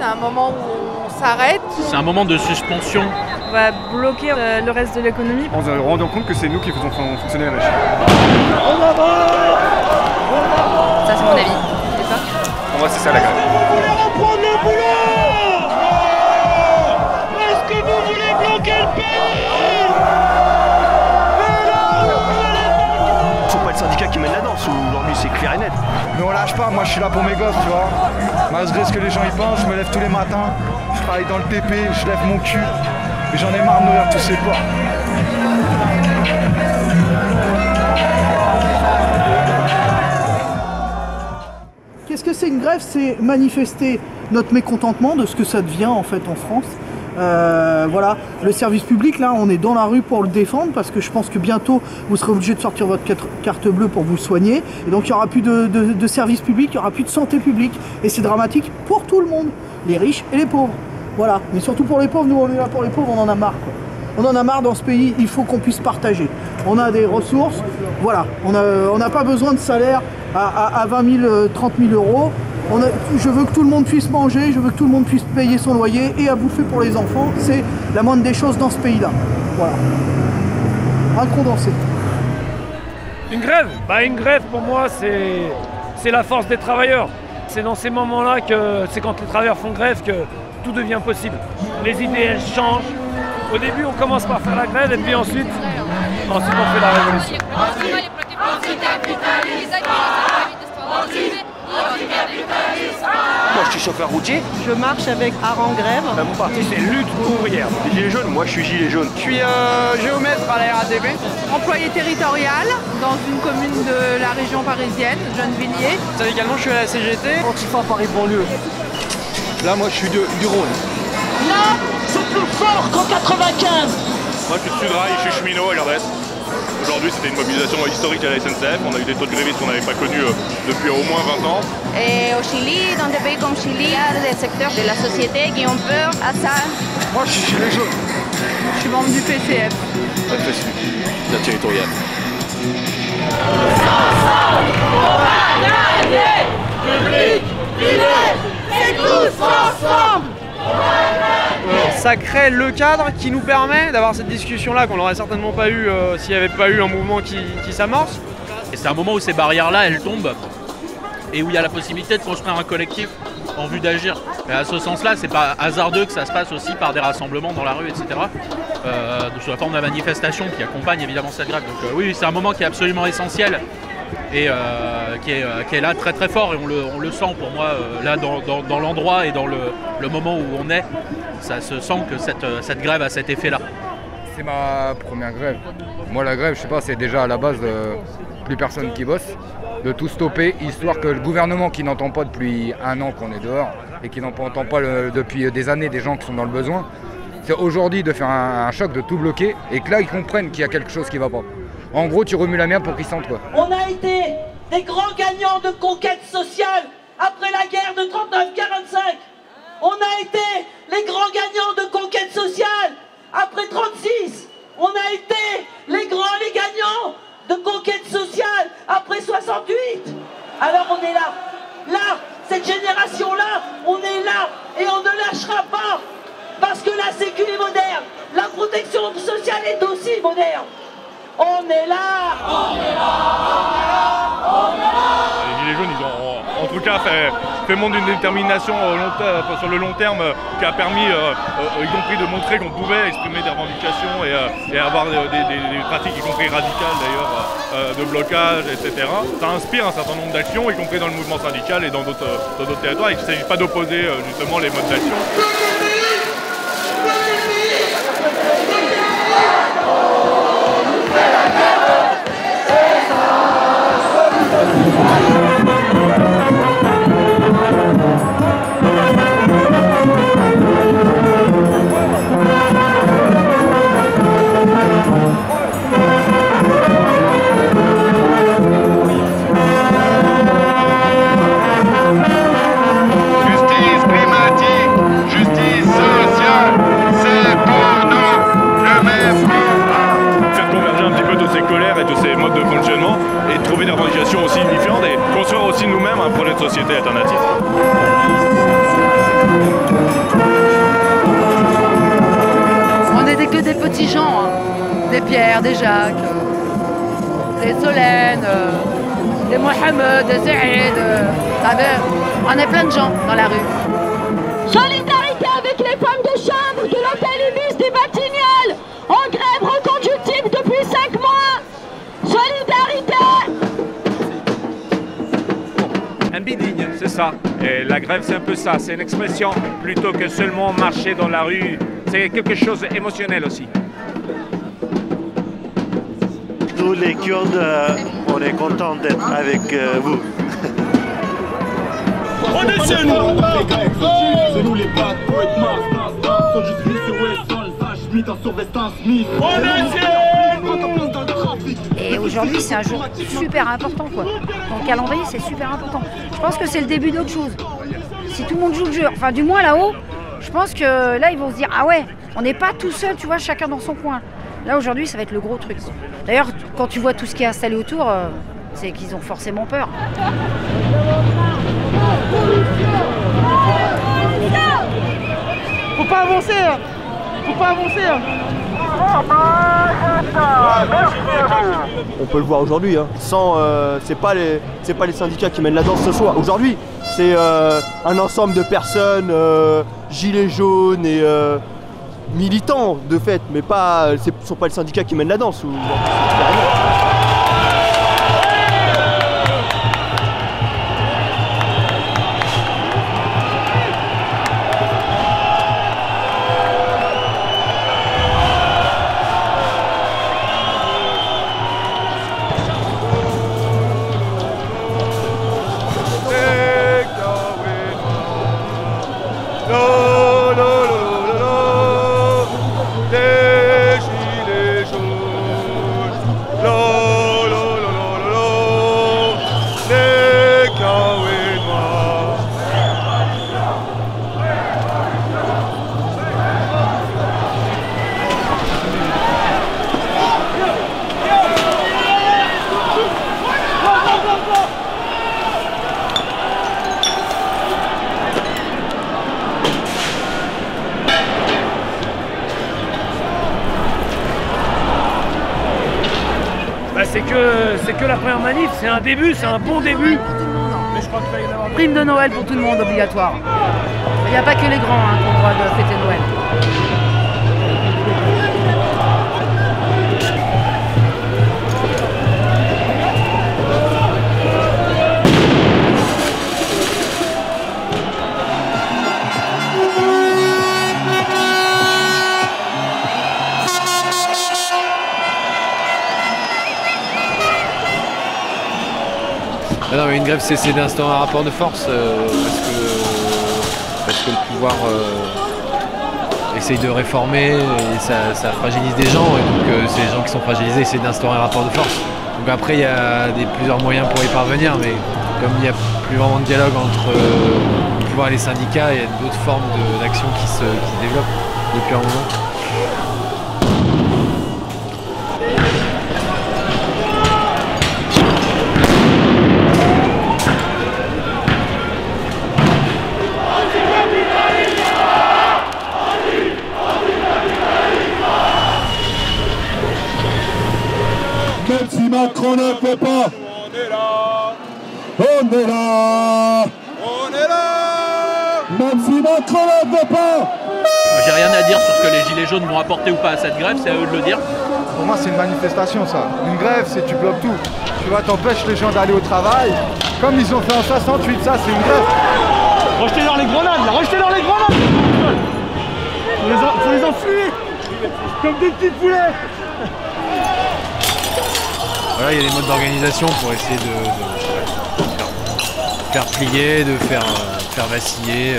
c'est un moment où on s'arrête. C'est un moment de suspension. On va bloquer le reste de l'économie. En se rendant compte que c'est nous qui faisons fonctionner la machine. Ça c'est mon avis. Et toi ? Pour moi c'est ça la grève. Vous voulez reprendre le boulot? Est-ce que vous voulez bloquer le pays? Faut pas le syndicat qui mène la danse, aujourd'hui c'est clair et net. Mais on lâche pas, moi je suis là pour mes gosses, tu vois. Malgré ce que les gens y pensent, je me lève tous les matins, je travaille dans le TP, je lève mon cul. Mais j'en ai marre de nourrir tous ces porcs. Qu'est-ce que c'est une grève? C'est manifester notre mécontentement de ce que ça devient en fait en France. Voilà, le service public, là, on est dans la rue pour le défendre parce que je pense que bientôt vous serez obligé de sortir votre carte bleue pour vous soigner. Et donc il n'y aura plus de service public, il n'y aura plus de santé publique. Et c'est dramatique pour tout le monde, les riches et les pauvres. Voilà, mais surtout pour les pauvres, nous on est là pour les pauvres, on en a marre, quoi. On en a marre dans ce pays, il faut qu'on puisse partager. On a des ressources, voilà, on n'a pas besoin de salaire à 20 000, 30 000 euros. Je veux que tout le monde puisse manger, je veux que tout le monde puisse payer son loyer et à bouffer pour les enfants. C'est la moindre des choses dans ce pays-là. Voilà. Un condensé. Une grève? Une grève pour moi c'est la force des travailleurs. C'est dans ces moments-là que c'est quand les travailleurs font grève que tout devient possible. Les idées elles changent. Au début on commence par faire la grève et puis ensuite on fait la révolution. Moi je suis chauffeur routier. Je marche avec Art en grève. Mon parti c'est lutte ouvrière. Les gilets jaunes, moi je suis gilet jaune. Je suis géomètre à la RATP. Employé territorial dans une commune de la région parisienne, Gennevilliers. Également je suis à la CGT. Antifa Paris banlieue. Là moi je suis du Rhône. Là, c'est plus fort qu'en 95. Moi je suis de Sudrail, je suis cheminot à Gardès. Aujourd'hui c'était une mobilisation historique à la SNCF, on a eu des taux de grévistes qu'on n'avait pas connus depuis au moins 20 ans. Et au Chili, dans des pays comme Chili, il y a des secteurs de la société qui ont peur à ça. Moi je suis gilet jaune. Je suis membre du PCF. FSU, la territoriale. Ça crée le cadre qui nous permet d'avoir cette discussion-là qu'on n'aurait certainement pas eu s'il n'y avait pas eu un mouvement qui s'amorce. Et c'est un moment où ces barrières-là, elles tombent et où il y a la possibilité de construire un collectif en vue d'agir. Et à ce sens-là, c'est pas hasardeux que ça se passe aussi par des rassemblements dans la rue, etc. Sous la forme de la manifestation qui accompagne évidemment cette grève. Donc oui, c'est un moment qui est absolument essentiel et qui est là très très fort et on le sent pour moi là dans l'endroit et dans le moment où on est. Ça se sent que cette grève a cet effet-là. C'est ma première grève. Moi la grève, je sais pas, c'est déjà à la base plus personne qui bosse, de tout stopper, histoire que le gouvernement qui n'entend pas depuis un an qu'on est dehors et qui n'entend pas depuis des années des gens qui sont dans le besoin, c'est aujourd'hui de faire un choc, de tout bloquer et que là ils comprennent qu'il y a quelque chose qui va pas. En gros, tu remues la merde pour qu'ils sentent quoi. On a été des grands gagnants de conquête sociale après la guerre de 39-45. On a été les grands gagnants de conquête sociale après 36. On a été les gagnants de conquête sociale après 68. Alors on est là. Là, cette génération-là, on est là et on ne lâchera pas. Parce que la sécu est moderne. La protection sociale est aussi moderne. On est là. On est là. On est là. On est là. Les gilets jaunes, ils ont en tout cas fait montre d'une détermination sur le long terme qui a permis, y compris de montrer qu'on pouvait exprimer des revendications et avoir des pratiques, y compris radicales d'ailleurs, de blocage, etc. Ça inspire un certain nombre d'actions, y compris dans le mouvement syndical et dans d'autres territoires, et qu'il ne s'agit pas d'opposer justement les modes d'action. Aussi unifiante et construire aussi nous-mêmes un projet de société alternatif. On n'était que des petits gens, hein. Des Pierre, des Jacques, des Solène, des Mohamed, des Saïd. On est plein de gens dans la rue. Solidarité avec les femmes de chambre de l'hôtel Ibis des Batignolles, en grève reconductible depuis 5 mois. Solidarité. Un bidigne, c'est ça. Et la grève, c'est un peu ça. C'est une expression plutôt que seulement marcher dans la rue. C'est quelque chose d'émotionnel aussi. Nous, les Kurdes, on est contents d'être avec vous. On est chez nous. C'est nous les bad boys de Mars. Quand je suis sur Weston, Smith en survestant Smith. On est chez nous. Et aujourd'hui, c'est un jour super important, quoi. Dans le calendrier, c'est super important. Je pense que c'est le début d'autre chose. Si tout le monde joue le jeu, enfin du moins là-haut, je pense que là, ils vont se dire, ah ouais, on n'est pas tout seul, tu vois, chacun dans son coin. Là, aujourd'hui, ça va être le gros truc. D'ailleurs, quand tu vois tout ce qui est installé autour, c'est qu'ils ont forcément peur. Faut pas avancer, hein. Faut pas avancer, hein. On peut le voir aujourd'hui, hein. C'est pas les syndicats qui mènent la danse ce soir. Aujourd'hui, c'est un ensemble de personnes, gilets jaunes et militants de fait, mais ce ne sont pas les syndicats qui mènent la danse. C'est que la première manif, c'est un début, c'est un bon début. Mais je crois qu'il va y en avoir. Prime de Noël pour tout le monde, obligatoire. Il n'y a pas que les grands hein, qui ont le droit de fêter Noël. Non, mais une grève, c'est d'instaurer un rapport de force parce que le pouvoir essaye de réformer et ça fragilise des gens. Et donc, c'est les gens qui sont fragilisés essaient d'instaurer un rapport de force. Donc, après, il y a plusieurs moyens pour y parvenir, mais comme il n'y a plus vraiment de dialogue entre le pouvoir et les syndicats, il y a d'autres formes d'action qui se développent depuis un moment. Même si Macron ne peut pas, on est là. On est là. On est là. Même si Macron ne peut pas. J'ai rien à dire sur ce que les gilets jaunes vont apporter ou pas à cette grève, c'est à eux de le dire. Pour moi, c'est une manifestation, ça. Une grève, c'est tu bloques tout. Tu vois, t'empêches les gens d'aller au travail. Comme ils ont fait en 68, ça, c'est une grève. Rejetez dans les grenades, là. Rejetez dans les grenades. Faut les enfuir. Comme des petits poulets. Voilà, il y a des modes d'organisation pour essayer de faire plier, de faire vaciller.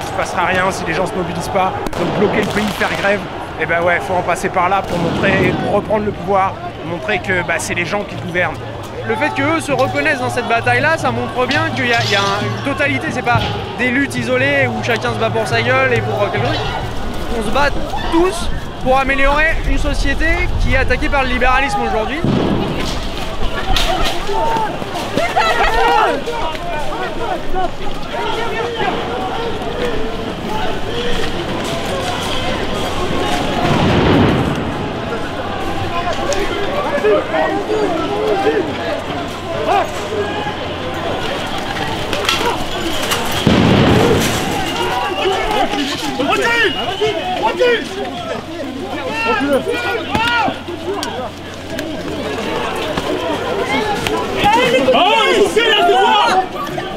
Il ne se passera rien si les gens ne se mobilisent pas. Donc bloquer le pays, faire grève, et ben ouais, faut en passer par là pour reprendre le pouvoir, montrer que c'est les gens qui gouvernent. Le fait qu'eux se reconnaissent dans cette bataille-là, ça montre bien qu'il y a une totalité, c'est pas des luttes isolées où chacun se bat pour sa gueule et pour quelque chose. On se bat tous pour améliorer une société qui est attaquée par le libéralisme aujourd'hui.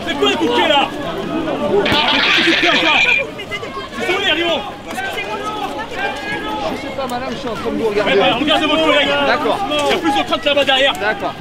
C'est quoi les coups de pied là? C'est où les arrivons? Je sais pas madame, je suis en train de vous regarder. Regardez votre collègue. D'accord. Il y a plus de crainte là-bas derrière. D'accord.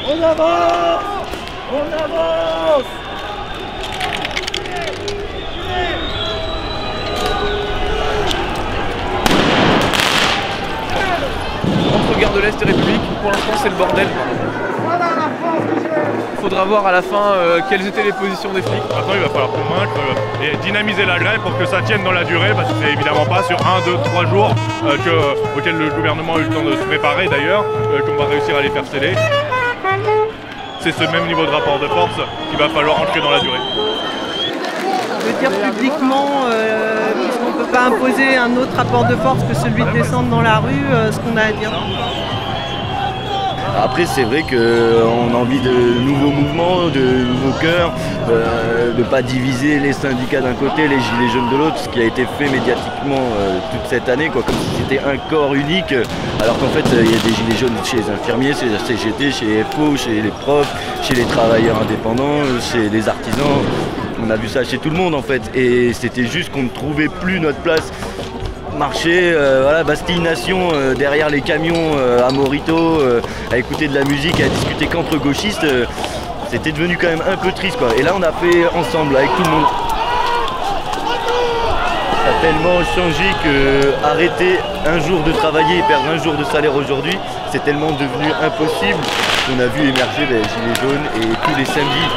On avance! On avance! Entre Gare de l'Est et République, pour l'instant c'est le bordel. Il faudra voir à la fin quelles étaient les positions des flics. Maintenant il va falloir convaincre et dynamiser la grève pour que ça tienne dans la durée, parce que c'est évidemment pas sur 1, 2, 3 jours auxquels le gouvernement a eu le temps de se préparer d'ailleurs, qu'on va réussir à les faire sceller. C'est ce même niveau de rapport de force qu'il va falloir entrer dans la durée. Je veux dire publiquement, puisqu'on ne peut pas imposer un autre rapport de force que celui de descendre dans la rue, ce qu'on a à dire. Après c'est vrai qu'on a envie de nouveaux mouvements, de nouveaux cœurs, de ne pas diviser les syndicats d'un côté, les gilets jaunes de l'autre, ce qui a été fait médiatiquement toute cette année, comme si c'était un corps unique, alors qu'en fait il y a des gilets jaunes chez les infirmiers, chez la CGT, chez les FO, chez les profs, chez les travailleurs indépendants, chez les artisans. On a vu ça chez tout le monde en fait, et c'était juste qu'on ne trouvait plus notre place. Marcher, voilà, Bastille Nation, derrière les camions à Morito, à écouter de la musique, à discuter qu'entre gauchistes, c'était devenu quand même un peu triste quoi. Et là on a fait ensemble avec tout le monde. Ça a tellement changé que arrêter un jour de travailler et perdre un jour de salaire aujourd'hui, c'est tellement devenu impossible qu'on a vu émerger les gilets jaunes et tous les samedis.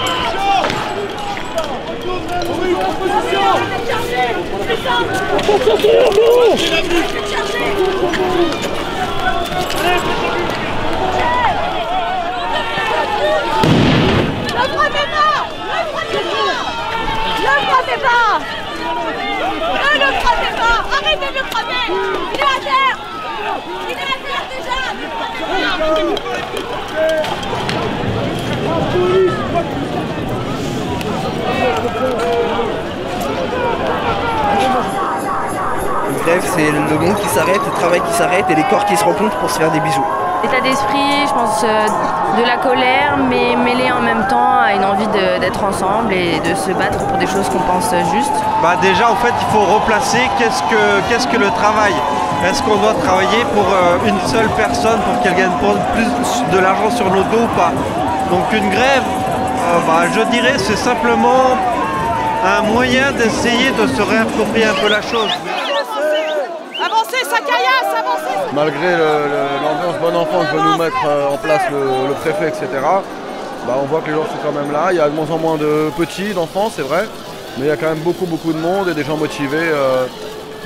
Arrêtez de le frapper! Il est à terre! Il est à terre déjà! Une grève, c'est le monde qui s'arrête, le travail qui s'arrête et les corps qui se rencontrent pour se faire des bisous. État d'esprit, je pense de la colère, mais mêlée en même temps à une envie d'être ensemble et de se battre pour des choses qu'on pense justes. Déjà en fait il faut replacer qu'est-ce que le travail. Est-ce qu'on doit travailler pour une seule personne pour qu'elle gagne plus de l'argent sur nos dos ou pas? Donc une grève, je dirais c'est simplement un moyen d'essayer de se réapproprier un peu la chose. Avancez, Avancez, ça caillasse, avancez. Malgré l'ambiance bon enfant que veut nous mettre en place le préfet, etc., bah, on voit que les gens sont quand même là. Il y a de moins en moins de petits, d'enfants, c'est vrai, mais il y a quand même beaucoup de monde et des gens motivés.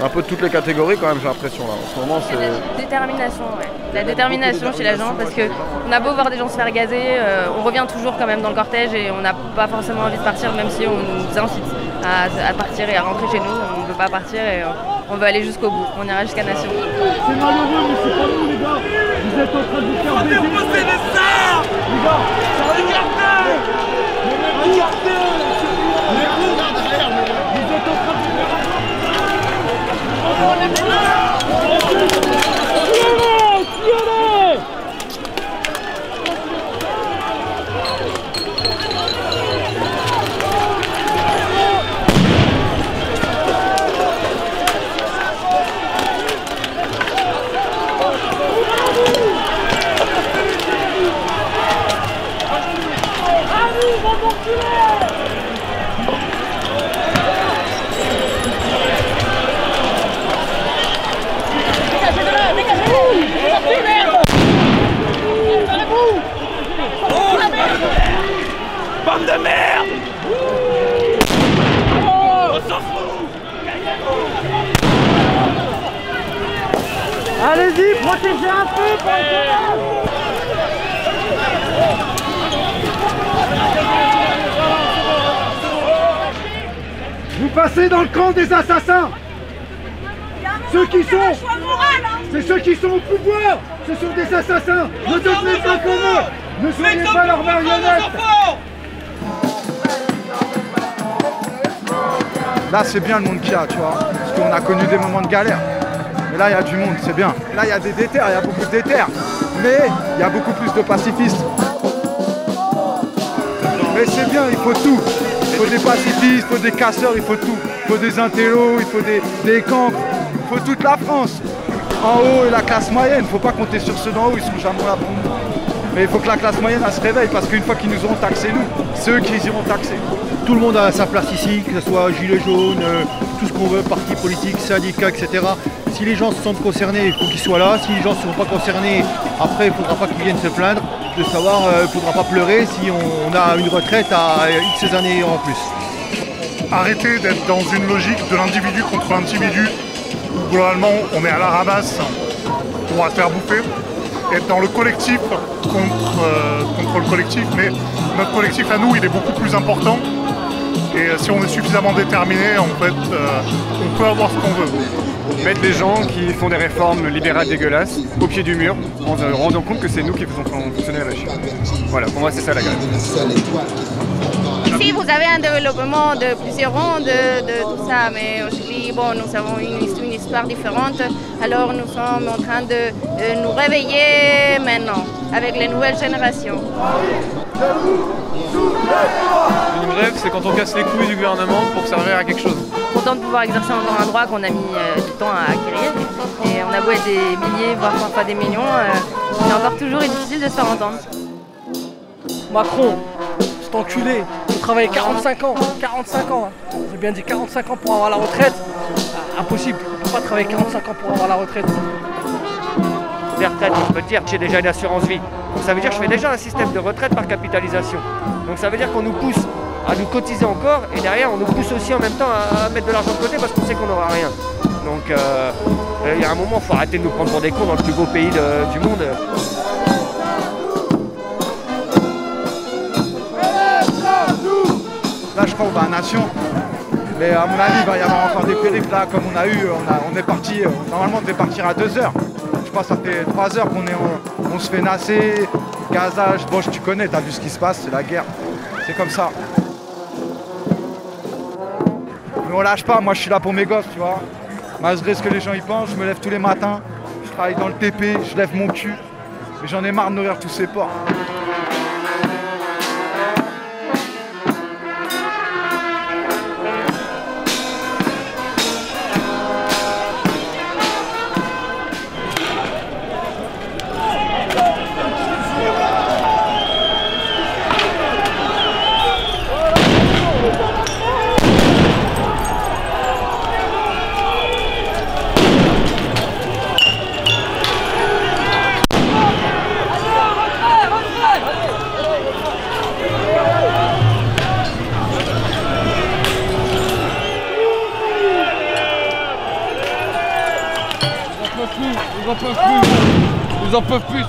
Un peu de toutes les catégories quand même, j'ai l'impression là. En ce moment, c'est la détermination, ouais. La détermination chez la gente, parce qu'on a beau voir des gens se faire gazer, on revient toujours quand même dans le cortège et on n'a pas forcément envie de partir, même si on nous incite à partir et à rentrer chez nous. On ne veut pas partir et on veut aller jusqu'au bout. On ira jusqu'à Nation. C'est malheureux, mais c'est pas nous les gars. Vous êtes en train de vous faire baiser. Déposez les armes, les gars. Regardez. Vous êtes en train de bande de merde! On s'en fout! Allez-y, protégez un peu! Vous passez dans le camp des assassins! Ceux qui sont... C'est ceux qui sont au pouvoir! Ce sont des assassins! Ne devenez pas comme eux! Ne soyez pas leurs marionnettes! Là, c'est bien le monde qu'il y a, tu vois, parce qu'on a connu des moments de galère. Mais là, il y a du monde, c'est bien. Là, il y a des déterres, il y a beaucoup de déterres. Mais il y a beaucoup plus de pacifistes. Mais c'est bien, il faut tout. Il faut des pacifistes, il faut des casseurs, il faut tout. Il faut des intellos, il faut des camps. Il faut toute la France. En haut, et la classe moyenne. Il ne faut pas compter sur ceux d'en haut, ils sont jamais là pour nous. Mais il faut que la classe moyenne elle se réveille, parce qu'une fois qu'ils nous auront taxé, nous, c'est eux qui les iront taxer. Tout le monde a sa place ici, que ce soit gilets jaunes, tout ce qu'on veut, partis politiques, syndicats, etc. Si les gens se sentent concernés, il faut qu'ils soient là. Si les gens ne sont pas concernés, après, il ne faudra pas qu'ils viennent se plaindre. De savoir, il ne faudra pas pleurer si on a une retraite à X années en plus. Arrêtez d'être dans une logique de l'individu contre l'individu. Globalement, on est à la ramasse, on va se faire bouffer. Être dans le collectif contre le collectif, mais notre collectif à nous, il est beaucoup plus important. Et si on est suffisamment déterminé, en fait, on peut avoir ce qu'on veut. Mettre les gens qui font des réformes libérales dégueulasses au pied du mur, en se rendant compte que c'est nous qui faisons fonctionner la machine. Voilà, pour moi c'est ça la grève. Ici, vous avez un développement de plusieurs rondes de tout ça, mais aujourd'hui, bon, nous avons une histoire différente. Alors, nous sommes en train de nous réveiller maintenant, avec les nouvelles générations. Une grève, c'est quand on casse les couilles du gouvernement pour servir à quelque chose. Content de pouvoir exercer encore un droit qu'on a mis du temps à acquérir. Et on a beau être des milliers, voire parfois des millions, c'est encore toujours difficile de se faire entendre. Macron, cet enculé, il travaille 45 ans, 45 ans. J'ai bien dit 45 ans pour avoir la retraite. Impossible, on ne peut pas travailler 45 ans pour avoir la retraite. Les retraites, je peux te dire que j'ai déjà une assurance vie. Donc ça veut dire que je fais déjà un système de retraite par capitalisation. Donc ça veut dire qu'on nous pousse à nous cotiser encore et derrière on nous pousse aussi en même temps à mettre de l'argent de côté parce qu'on sait qu'on n'aura rien. Donc il y a un moment, il faut arrêter de nous prendre pour des cons dans le plus beau pays du monde. Là, je crois qu'on va à Nation. Mais à mon avis, il va y avoir encore des périples là, comme on a eu. On est parti, normalement, on devait partir à 2 h. Je crois que ça fait 3 heures qu'on se fait nasser, gazage. Bon, tu connais, t'as vu ce qui se passe, c'est la guerre. C'est comme ça. Mais on lâche pas, moi je suis là pour mes gosses, tu vois. Malgré ce que les gens y pensent, je me lève tous les matins, je travaille dans le TP, je lève mon cul. Mais j'en ai marre de nourrir tous ces porcs. Ils en peuvent plus. Ils en peuvent plus.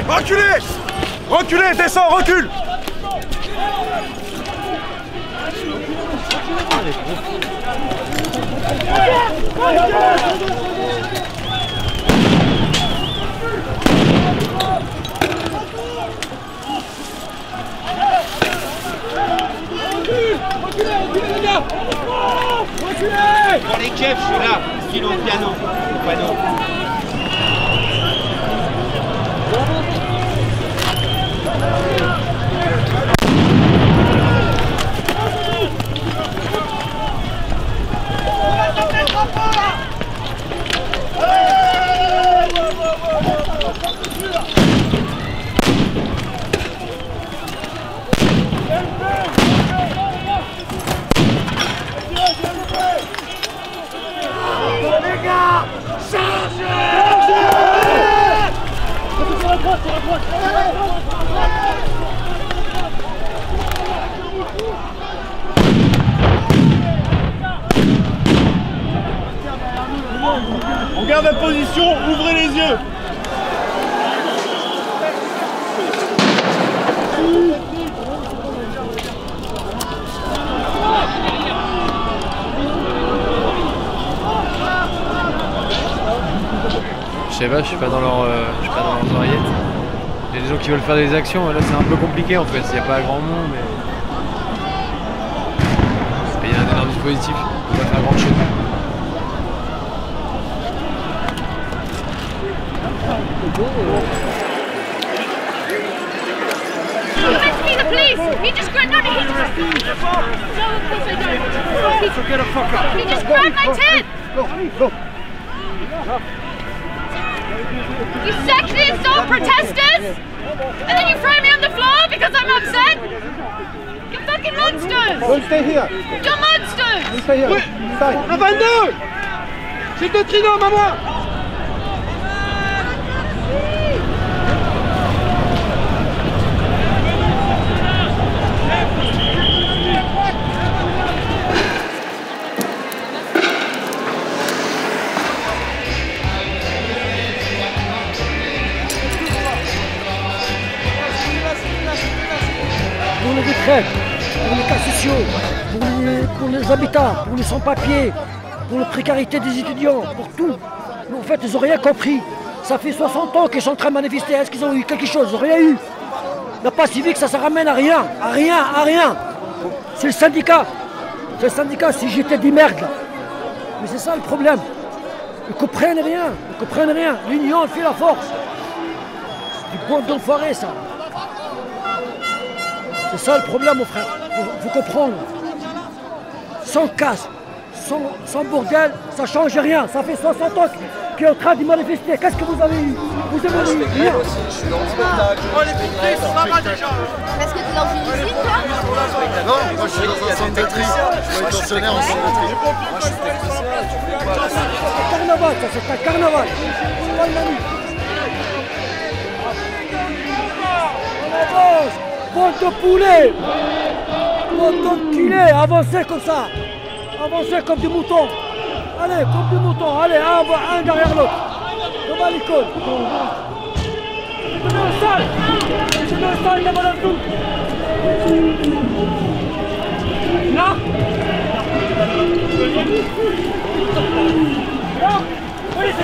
Reculez! Reculez, descends, recule! Pour les chefs, je suis là, stylo piano, au panneau. Les gars, chargez! On garde la position, ouvrez les yeux. Je sais pas, je suis pas dans leurs oreillettes. Il y a des gens qui veulent faire des actions, et là c'est un peu compliqué en fait, il n'y a pas grand monde, mais il y a un énorme dispositif, on peut pas faire grand chose. The police! He just grabbed no, he just... No, of course I don't. He just grabbed my tent! Go. You sexually assault protesters! And then you throw me on the floor because I'm upset? You fucking monsters! Don't stay here. You're monsters! Don't stay here. Oui. Stay. Un 22! C'est de trinôme à moi. Pour les retraites, pour les cas sociaux, pour les habitats, pour les sans-papiers, pour la précarité des étudiants, pour tout. Mais en fait, ils n'ont rien compris. Ça fait 60 ans qu'ils sont en train de manifester. Est-ce qu'ils ont eu quelque chose? Ils n'ont rien eu. La paix civique, ça ramène à rien. À rien, à rien. C'est le syndicat. C'est le syndicat, si j'étais des merdes là. Mais c'est ça le problème. Ils comprennent rien. Ils comprennent rien. L'union fait la force. C'est du bon d'enfoiré ça. C'est ça le problème, mon frère. Faut comprendre. Sans casse, sans bordel, ça change rien. Ça fait 60 ans qu'il est en train de manifester. Qu'est-ce que vous avez eu? Vous avez eu rien. Je suis dans le spectacle. Parce que t'es dans une usine, toi? Non, moi je suis dans un centre de tri. Je suis pensionnaire en centre de tri. C'est un carnaval, ça, c'est un carnaval. C'est pas une manif. On avance. Bande de poulets! Bande d'enculés! Avancez comme ça! Avancez comme des moutons! Allez, comme des moutons! Allez, un derrière l'autre! On va à l'école! Je mets au sol! Je mets au sol, il est mal en tout! Là! Là! Police!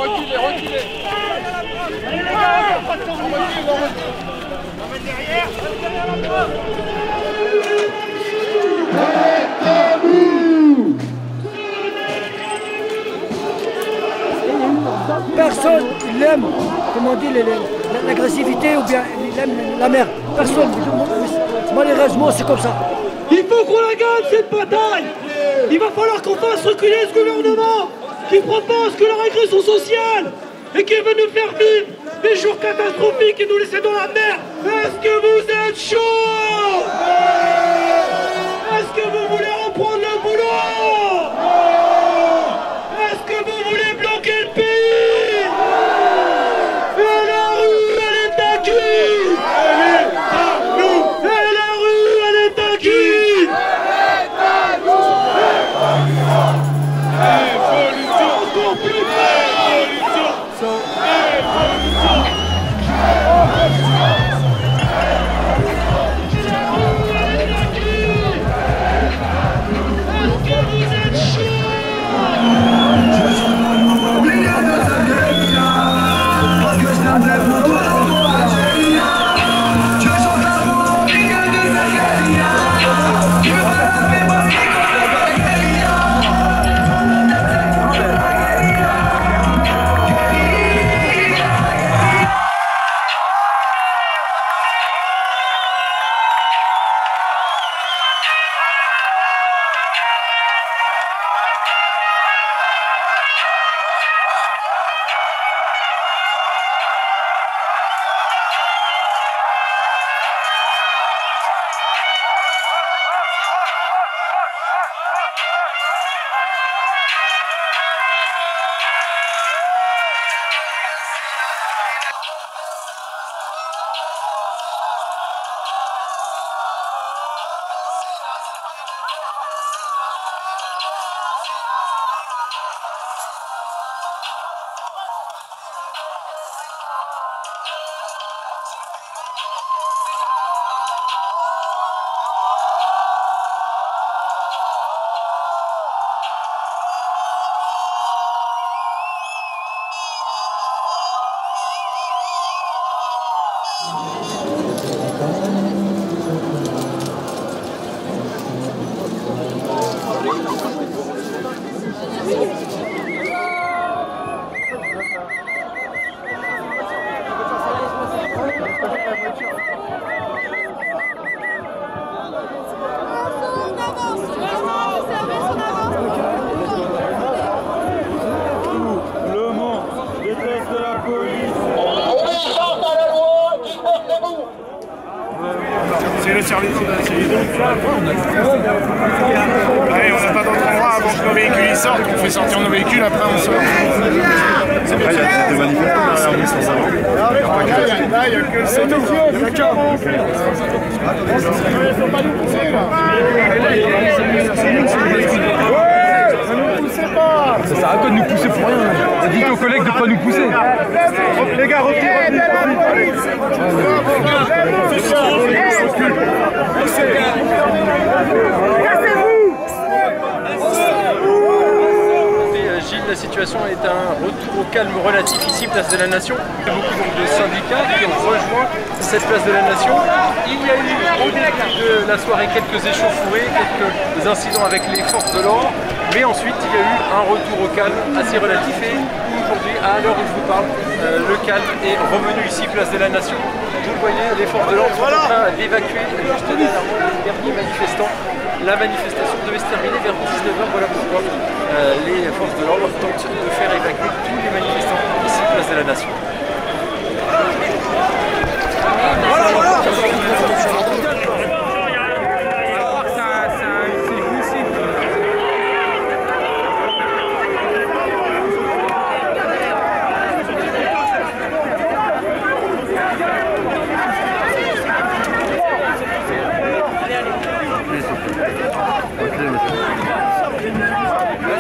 Reculez, reculez. Allez les gars, pas de temps, on va derrière. Personne n'aime, comme on dit, l'agressivité ou bien il aime la merde. Personne. Malheureusement, c'est comme ça. Il faut qu'on la gagne cette bataille. Il va falloir qu'on fasse reculer ce gouvernement qui propose que la régression sociale et qui veut nous faire vivre des jours catastrophiques et nous laisser dans la merde. Est-ce que vous êtes chaud? Est-ce que vous voulez reprendre le boulot? Est-ce que vous voulez bloquer le pays? Et la rue, elle est à qui? Elle est à nous. Et la rue, elle est à qui? Elle est à nous. Révolution. Encore plus. Révolution. Révolution. C'est le service. Allez, on n'a pas d'autre endroit avant que nos véhicules y sortent. On fait sortir nos véhicules, après on sort. Après, il y a des manifestants derrière nous sans savoir. Là, il n'y a que le CETO. Il ne faut pas nous pousser, là. Ça sert à quoi de nous pousser pour rien? Dites aux collègues de ne pas nous pousser. Les gars, reculez. Gilles, la situation est un retour au calme relatif ici, place de la Nation. Il y a beaucoup donc, de syndicats qui ont rejoint cette place de la Nation. Il y a eu au début de la soirée quelques échauffourées, quelques incidents avec les forces de l'ordre, mais ensuite il y a eu un retour au calme assez relatif et aujourd'hui, à l'heure où je vous parle, le calme est revenu ici, place de la Nation. Vous le voyez, les forces de l'ordre sont en train d'évacuer juste derrière moi les derniers manifestants. La manifestation devait se terminer vers 19h, voilà pourquoi les forces de l'ordre tentent de faire évacuer tous les manifestants ici, place de la Nation.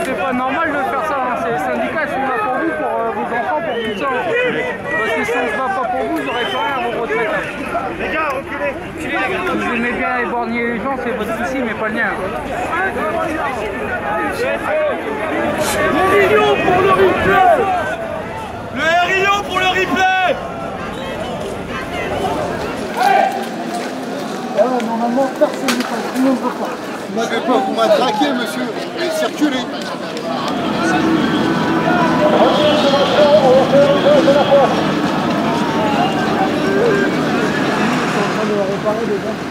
C'est pas normal de faire ça, hein. C'est les syndicats, ils sont là pour vous, pour vos enfants, pour tout ça. Parce que si on se bat pas pour vous, vous n'aurez pas rien à vos retraites. Les gars, reculez. Vous aimez bien éborgner les gens, c'est votre souci, mais pas le mien. Le RIO pour le replay. Le RIO pour le replay. Normalement, personne ne passe, tout le monde ne veut pas. Vous m'avez pas, vous m'avez traqué, monsieur, et circulez. On est en train de réparer des gens.